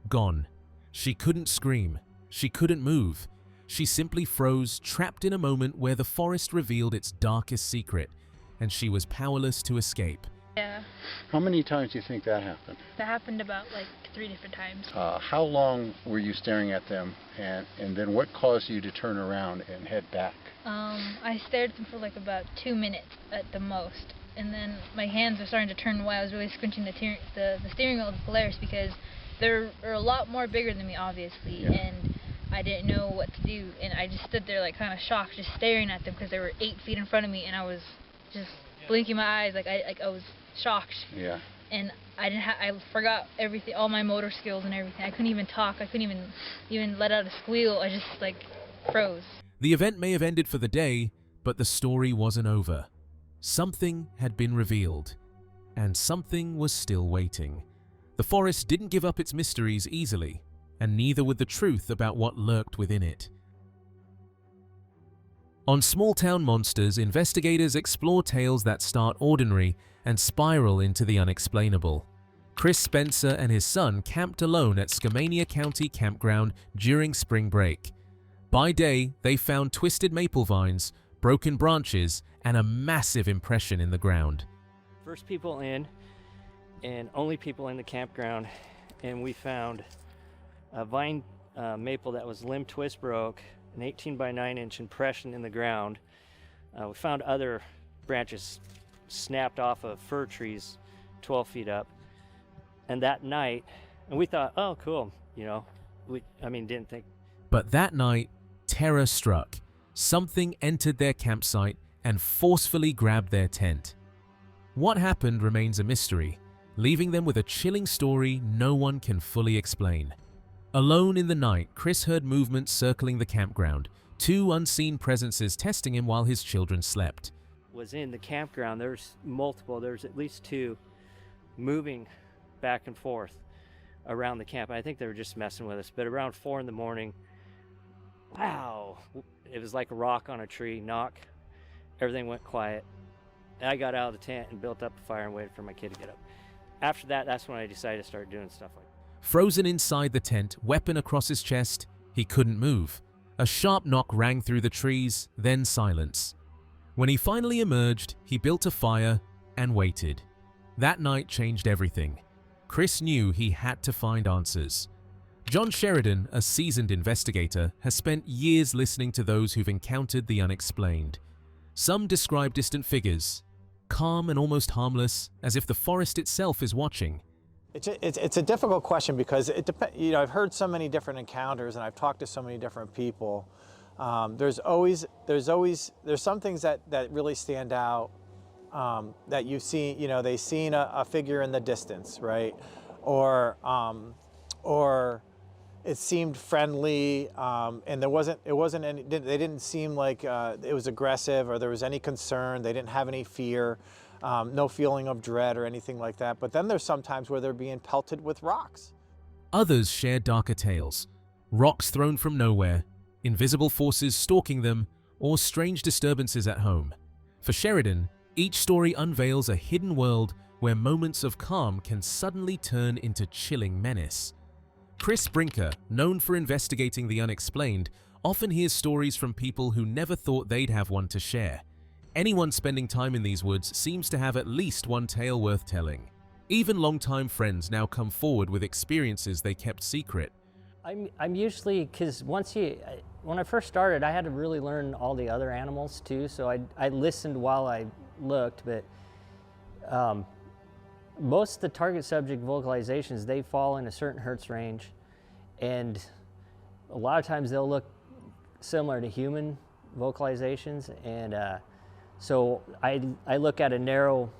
gone. She couldn't scream. She couldn't move. She simply froze, trapped in a moment where the forest revealed its darkest secret, and she was powerless to escape. Yeah. How many times do you think that happened? That happened about like 3 different times. How long were you staring at them, and then what caused you to turn around and head back? I stared at them for like about 2 minutes at the most, and then my hands were starting to turn white. I was really scrunching the steering wheel of the Polaris because they're a lot more bigger than me, obviously, and I didn't know what to do, and I just stood there like kind of shocked, just staring at them because they were 8 feet in front of me, and I was just blinking my eyes like I was shocked. Yeah. And I forgot everything, all my motor skills and everything. I couldn't even talk. I couldn't even let out a squeal. I just like froze. The event may have ended for the day, but the story wasn't over. Something had been revealed, and something was still waiting. The forest didn't give up its mysteries easily, and neither would the truth about what lurked within it. On Small Town Monsters, investigators explore tales that start ordinary and spiral into the unexplainable. Chris Spencer and his son camped alone at Skamania County Campground during spring break. By day, they found twisted maple vines, broken branches, and a massive impression in the ground. First people in, and only people in the campground, and we found a vine maple that was limb twist broke, an 18 by 9 inch impression in the ground. We found other branches snapped off of fir trees 12 feet up. And that night, and we thought, oh, cool, you know, didn't think. But that night, terror struck. Something entered their campsite and forcefully grabbed their tent. What happened remains a mystery, leaving them with a chilling story no one can fully explain. Alone in the night, Chris heard movement circling the campground, 2 unseen presences testing him while his children slept. Was in the campground, there's at least 2 moving back and forth around the camp. I think they were just messing with us, but around 4 in the morning, wow, it was like a rock on a tree, knock, everything went quiet. I got out of the tent and built up a fire and waited for my kid to get up. After that, that's when I decided to start doing stuff like that. Frozen inside the tent, weapon across his chest, he couldn't move. A sharp knock rang through the trees, then silence. When he finally emerged, he built a fire and waited. That night changed everything. Chris knew he had to find answers. John Sheridan, a seasoned investigator, has spent years listening to those who've encountered the unexplained. Some describe distant figures, calm and almost harmless, as if the forest itself is watching. It's a difficult question because it depends. You know, I've heard so many different encounters and I've talked to so many different people. There's some things that really stand out that you see. You know, they've seen a figure in the distance, right? Or it seemed friendly, and they didn't seem like it was aggressive or there was any concern. They didn't have any fear. No feeling of dread or anything like that. But then there's some times where they're being pelted with rocks. Others share darker tales. Rocks thrown from nowhere, invisible forces stalking them, or strange disturbances at home. For Sheridan, each story unveils a hidden world where moments of calm can suddenly turn into chilling menace. Chris Brinker, known for investigating the unexplained, often hears stories from people who never thought they'd have one to share. Anyone spending time in these woods seems to have at least one tale worth telling. Even longtime friends now come forward with experiences they kept secret. I'm usually, because when I first started, I had to really learn all the other animals too, so I listened while I looked, but most of the target subject vocalizations, they fall in a certain hertz range, and a lot of times they'll look similar to human vocalizations, and so I look at a narrow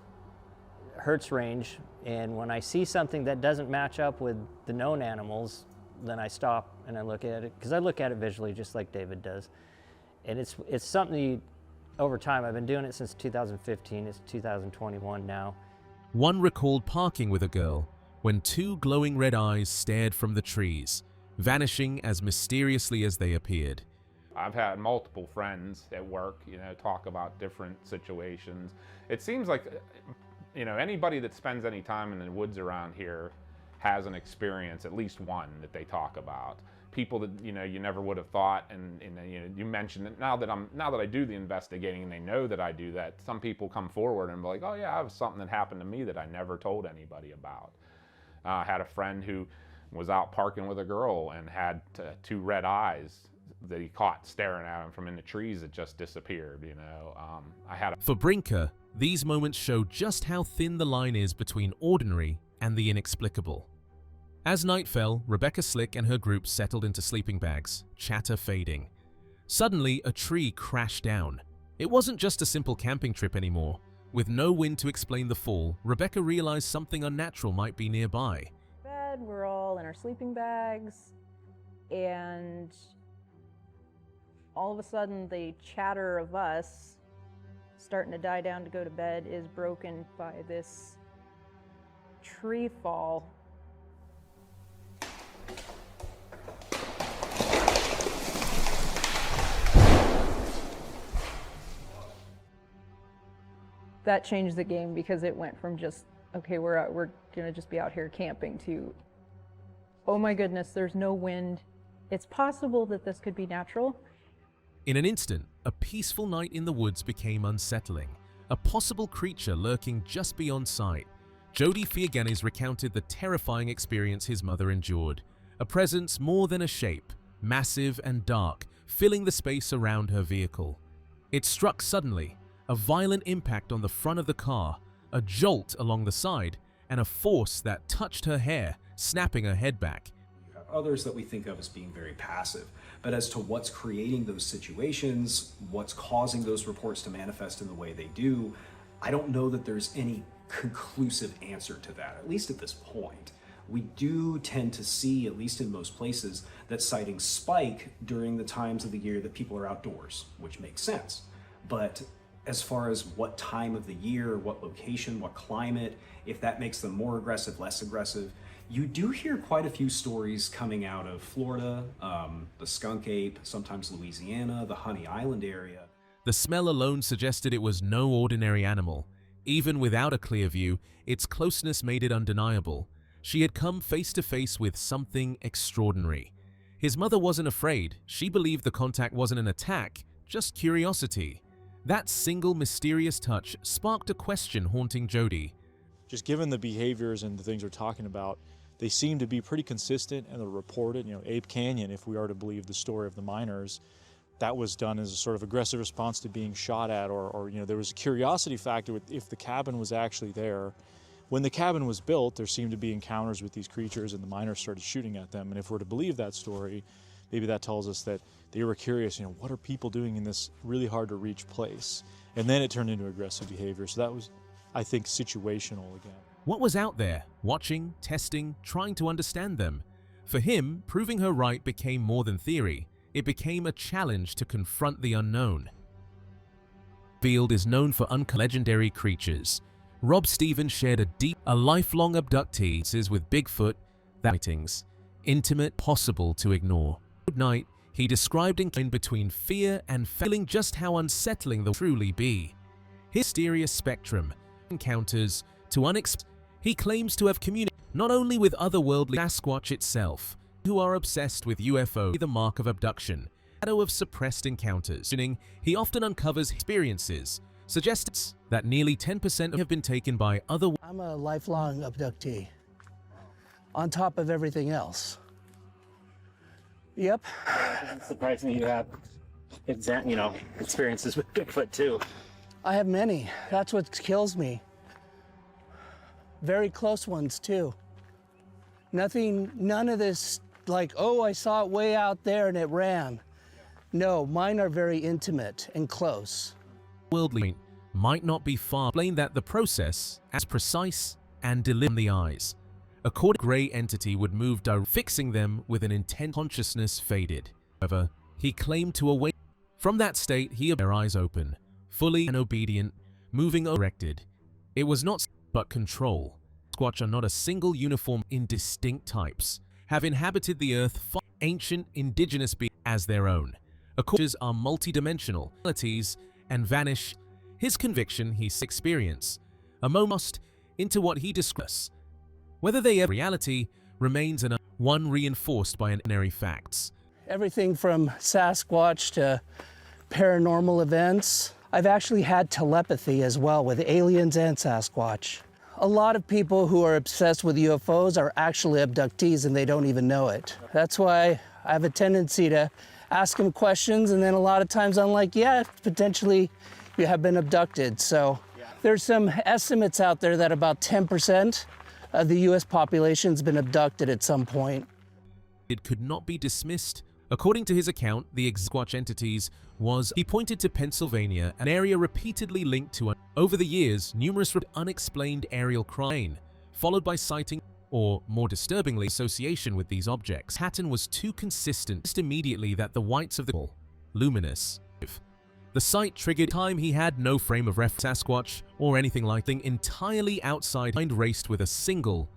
hertz range, and when I see something that doesn't match up with the known animals, then I stop and I look at it, because I look at it visually just like David does. And it's something over time. I've been doing it since 2015, it's 2021 now. One recalled parking with a girl, when two glowing red eyes stared from the trees, vanishing as mysteriously as they appeared. I've had multiple friends at work, talk about different situations. It seems like, anybody that spends any time in the woods around here has an experience, at least one that they talk about. People that, you never would have thought, and you mentioned that now that I do the investigating and they know that I do that, some people come forward and be like, oh yeah, I have something that happened to me that I never told anybody about. I had a friend who was out parking with a girl and had two red eyes that he caught staring at him from in the trees that just disappeared, For Brinker, these moments show just how thin the line is between ordinary and the inexplicable. As night fell, Rebecca Slick and her group settled into sleeping bags, chatter fading. Suddenly, a tree crashed down. It wasn't just a simple camping trip anymore. With no wind to explain the fall, Rebecca realized something unnatural might be nearby. Bed, we're all in our sleeping bags, and all of a sudden the chatter of us starting to die down to go to bed is broken by this tree fall. That changed the game because it went from just, okay, we're gonna just be out here camping, to, oh my goodness, there's no wind. It's possible that this could be natural. In an instant, a peaceful night in the woods became unsettling, a possible creature lurking just beyond sight. Jody Fiorganes recounted the terrifying experience his mother endured, a presence more than a shape, massive and dark, filling the space around her vehicle. It struck suddenly, a violent impact on the front of the car, a jolt along the side, and a force that touched her hair, snapping her head back. You have others that we think of as being very passive, but as to what's creating those situations, what's causing those reports to manifest in the way they do, I don't know that there's any conclusive answer to that, at least at this point. We do tend to see, at least in most places, that sightings spike during the times of the year that people are outdoors, which makes sense. But as far as what time of the year, what location, what climate, if that makes them more aggressive, less aggressive, you do hear quite a few stories coming out of Florida, the skunk ape, sometimes Louisiana, the Honey Island area. The smell alone suggested it was no ordinary animal. Even without a clear view, its closeness made it undeniable. She had come face to face with something extraordinary. His mother wasn't afraid. She believed the contact wasn't an attack, just curiosity. That single mysterious touch sparked a question haunting Jody. Just given the behaviors and the things we're talking about, they seem to be pretty consistent and they're reported. Ape Canyon, if we are to believe the story of the miners, that was done as a sort of aggressive response to being shot at, or there was a curiosity factor with if the cabin was actually there. When the cabin was built, there seemed to be encounters with these creatures and the miners started shooting at them. And if we're to believe that story, maybe that tells us that they were curious, what are people doing in this really hard to reach place? And then it turned into aggressive behavior. So that was, I think, situational again. What was out there? Watching, testing, trying to understand them. For him, proving her right became more than theory. It became a challenge to confront the unknown. Field is known for legendary creatures. Rob Stevens shared a lifelong abductee with Bigfoot sightings, intimate, possible to ignore. Good night, he described in between fear and feeling just how unsettling they'll truly be. His mysterious spectrum encounters to unexplainable. He claims to have communicated not only with otherworldly Sasquatch itself, who are obsessed with UFO, the mark of abduction, shadow of suppressed encounters. He often uncovers experiences, suggests that nearly 10% have been taken by other. I'm a lifelong abductee, on top of everything else. Yep. It's surprising you have, experiences with Bigfoot too. I have many. That's what kills me. Very close ones too. None of this like, oh, I saw it way out there and it ran. No, mine are very intimate and close. Worldly might not be far. Explain that the process as precise and deliberate in the eyes. According to gray entity would move fixing them with an intent. Consciousness faded. However, he claimed to awake. From that state, he had their eyes open, fully and obedient, moving directed. It was not but control. Sasquatch are not a single uniform in distinct types, have inhabited the earth for ancient indigenous beings as their own. According are multidimensional abilities and vanish. His conviction he's experience a moment into what he describes. Whether they have reality remains an one reinforced by ordinary facts. Everything from Sasquatch to paranormal events. I've actually had telepathy as well with aliens and Sasquatch. A lot of people who are obsessed with UFOs are actually abductees and they don't even know it. That's why I have a tendency to ask them questions, and then a lot of times I'm like, yeah, potentially you have been abducted. So there's some estimates out there that about 10% of the US population's been abducted at some point. It could not be dismissed. According to his account, the Sasquatch entities he pointed to Pennsylvania, an area repeatedly linked to over the years numerous unexplained aerial crime, followed by sighting or, more disturbingly, association with these objects. Pattern was too consistent just immediately that the whites of the luminous. The sight triggered time he had no frame of reference Sasquatch or anything like thing entirely outside mind raced with a single.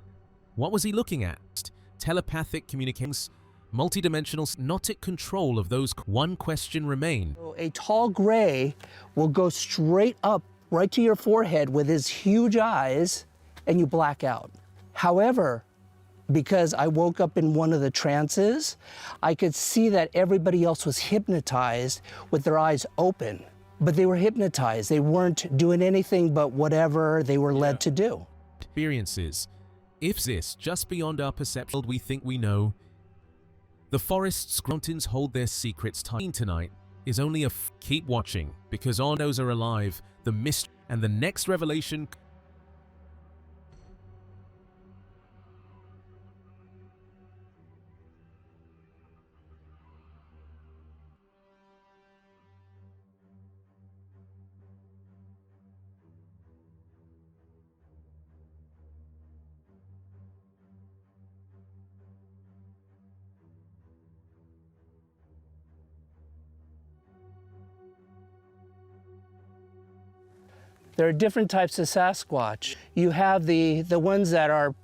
What was he looking at? Telepathic communications, multidimensional gnotic control of those. One question remained. A tall gray will go straight up right to your forehead with his huge eyes and you black out. However, because I woke up in one of the trances, I could see that everybody else was hypnotized with their eyes open. But they were hypnotized. They weren't doing anything but whatever they were led to do. Experiences. If this just beyond our perception, we think we know. The forest's mountains hold their secrets. Tonight is only keep watching, because all those are alive, the mystery, and the next revelation. There are different types of Sasquatch. You have the ones that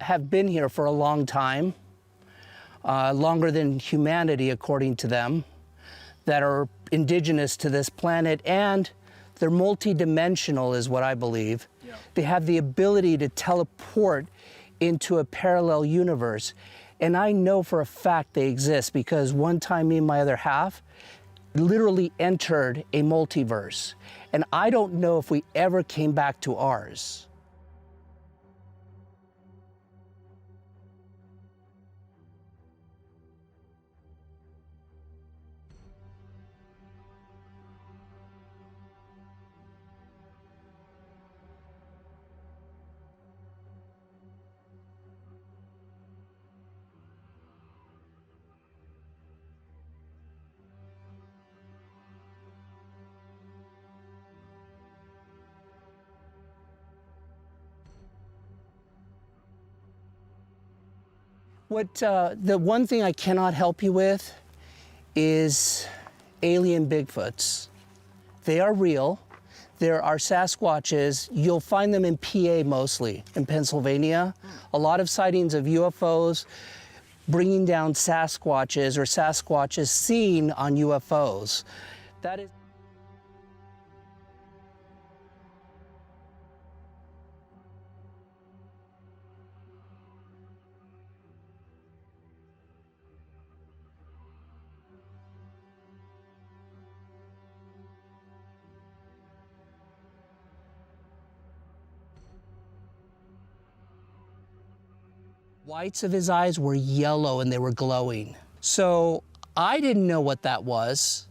have been here for a long time, longer than humanity according to them, that are indigenous to this planet, and they're multidimensional is what I believe. Yeah. They have the ability to teleport into a parallel universe. And I know for a fact they exist because one time me and my other half literally entered a multiverse. And I don't know if we ever came back to ours. The one thing I cannot help you with is alien Bigfoots. They are real. There are Sasquatches. You'll find them in PA mostly, in Pennsylvania. A lot of sightings of UFOs bringing down Sasquatches or Sasquatches seen on UFOs. That is. Whites of his eyes were yellow and they were glowing. So I didn't know what that was.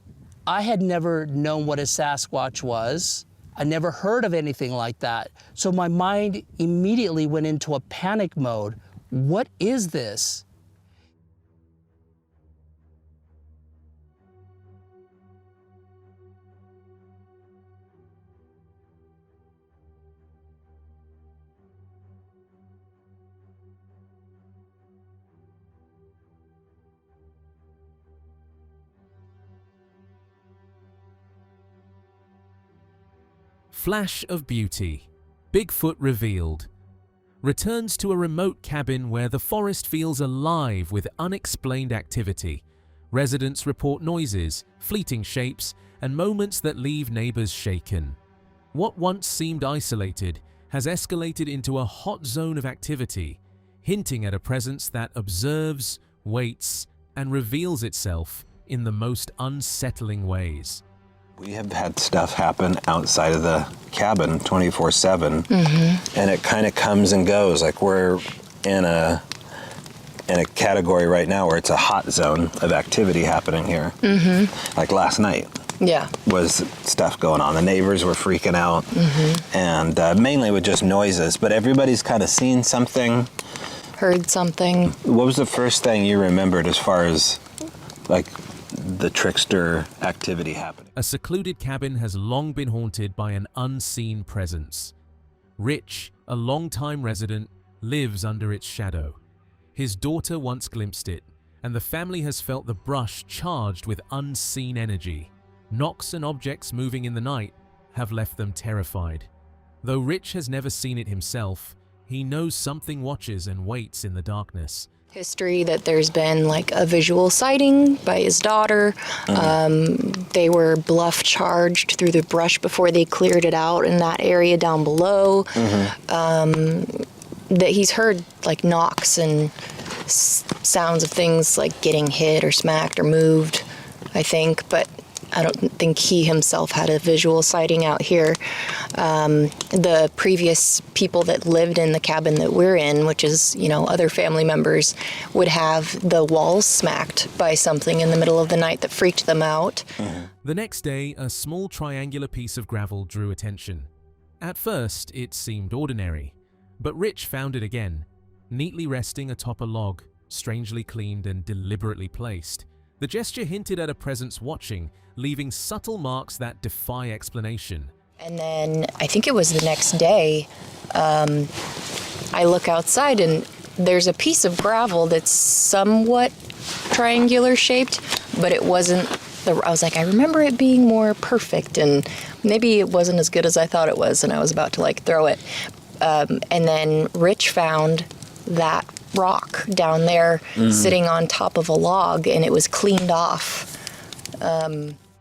I had never known what a Sasquatch was. I never heard of anything like that. So my mind immediately went into a panic mode. What is this? Flash of beauty. Bigfoot revealed. returns to a remote cabin where the forest feels alive with unexplained activity. Residents report noises, fleeting shapes, and moments that leave neighbors shaken. What once seemed isolated has escalated into a hot zone of activity, hinting at a presence that observes, waits, and reveals itself in the most unsettling ways. We have had stuff happen outside of the cabin 24/7, and it kind of comes and goes. Like we're in a category right now where it's a hot zone of activity happening here. Like last night. Yeah. Was stuff going on. The neighbors were freaking out, and mainly with just noises, but everybody's kind of seen something. Heard something. What was the first thing you remembered as far as like the trickster activity happening? A secluded cabin has long been haunted by an unseen presence. Rich, a longtime resident, lives under its shadow. His daughter once glimpsed it, and the family has felt the brush charged with unseen energy. Knocks and objects moving in the night have left them terrified. Though Rich has never seen it himself, he knows something watches and waits in the darkness. History that there's been like a visual sighting by his daughter. They were bluff charged through the brush before they cleared it out in that area down below. That he's heard like knocks and sounds of things like getting hit or smacked or moved, I think, but I don't think he himself had a visual sighting out here. The previous people that lived in the cabin that we're in, which is, you know, other family members, would have the walls smacked by something in the middle of the night that freaked them out. The next day, a small triangular piece of gravel drew attention. At first, it seemed ordinary, but Rich found it again, neatly resting atop a log, strangely cleaned and deliberately placed. The gesture hinted at a presence watching, leaving subtle marks that defy explanation. And then I think it was the next day, I look outside and there's a piece of gravel that's somewhat triangular shaped, but it wasn't, I was like, I remember it being more perfect, and maybe it wasn't as good as I thought it was, and I was about to like throw it. And then Rich found that rock down there sitting on top of a log, and it was cleaned off.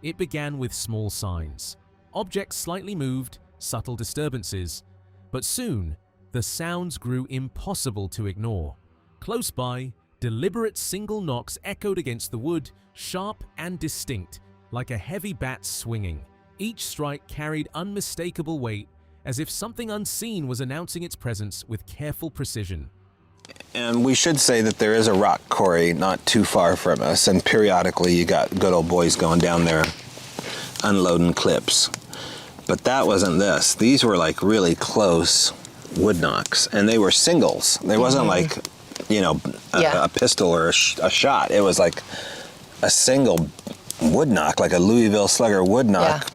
It began with small signs. Objects slightly moved, subtle disturbances. But soon, the sounds grew impossible to ignore. Close by, deliberate single knocks echoed against the wood, sharp and distinct, like a heavy bat swinging. Each strike carried unmistakable weight, as if something unseen was announcing its presence with careful precision. And we should say that there is a rock quarry not too far from us, and periodically you got good old boys going down there unloading clips. But that wasn't this. These were like really close wood knocks, and they were singles. There wasn't like, you know, a pistol or a shot. It was like a single wood knock, like a Louisville Slugger wood knock.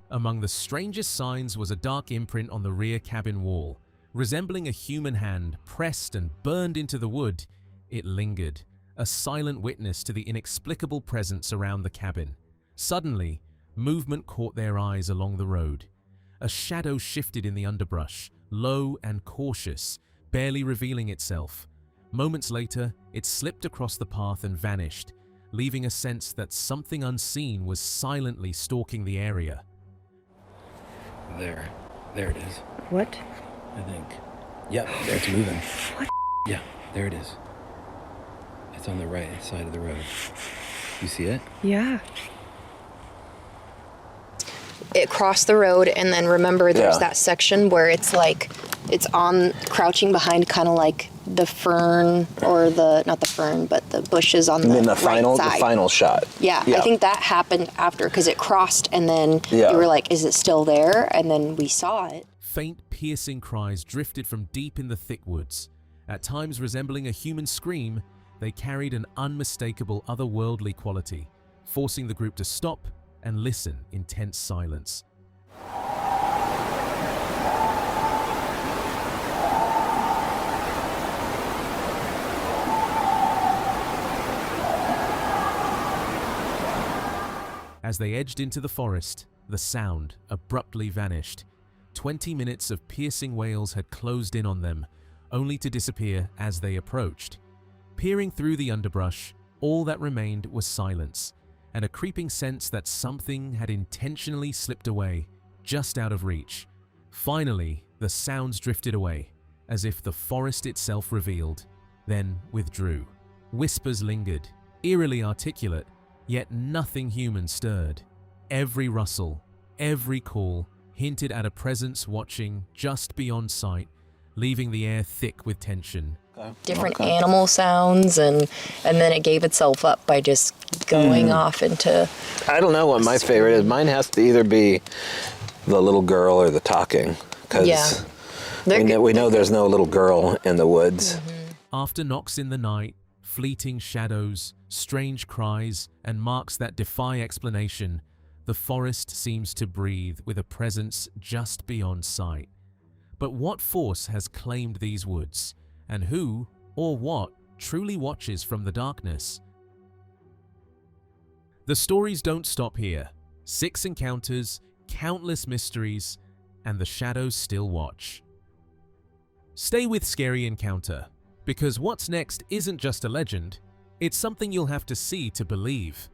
Among the strangest signs was a dark imprint on the rear cabin wall. Resembling a human hand pressed and burned into the wood, it lingered, a silent witness to the inexplicable presence around the cabin. Suddenly, movement caught their eyes along the road. A shadow shifted in the underbrush, low and cautious, barely revealing itself. Moments later, it slipped across the path and vanished, leaving a sense that something unseen was silently stalking the area. There it is. What? I think. Yep, there it's moving. What? Yeah, there it is. It's on the right side of the road. You see it? Yeah. It crossed the road, and then remember there's that section where it's like, it's on, crouching behind kind of like the fern, or not the fern, but the bushes on the right side. The final shot. Yeah, I think that happened after, because it crossed, and then you were like, is it still there? And then we saw it. Faint, piercing cries drifted from deep in the thick woods. At times resembling a human scream, they carried an unmistakable otherworldly quality, forcing the group to stop and listen in tense silence. As they edged into the forest, the sound abruptly vanished. 20 minutes of piercing wails had closed in on them, only to disappear as they approached. Peering through the underbrush, all that remained was silence, and a creeping sense that something had intentionally slipped away, just out of reach. Finally, the sounds drifted away, as if the forest itself revealed, then withdrew. Whispers lingered, eerily articulate, yet nothing human stirred. Every rustle, every call hinted at a presence watching just beyond sight, leaving the air thick with tension. Different animal sounds, and then it gave itself up by just going off into... I don't know what my favorite is. Mine has to either be the little girl or the talking, because we know there's no little girl in the woods. After knocks in the night, fleeting shadows, strange cries, and marks that defy explanation, the forest seems to breathe with a presence just beyond sight. But what force has claimed these woods, and who or what truly watches from the darkness? The stories don't stop here. 6 encounters, countless mysteries, and the shadows still watch. Stay with Scary Encounter, because what's next isn't just a legend, it's something you'll have to see to believe.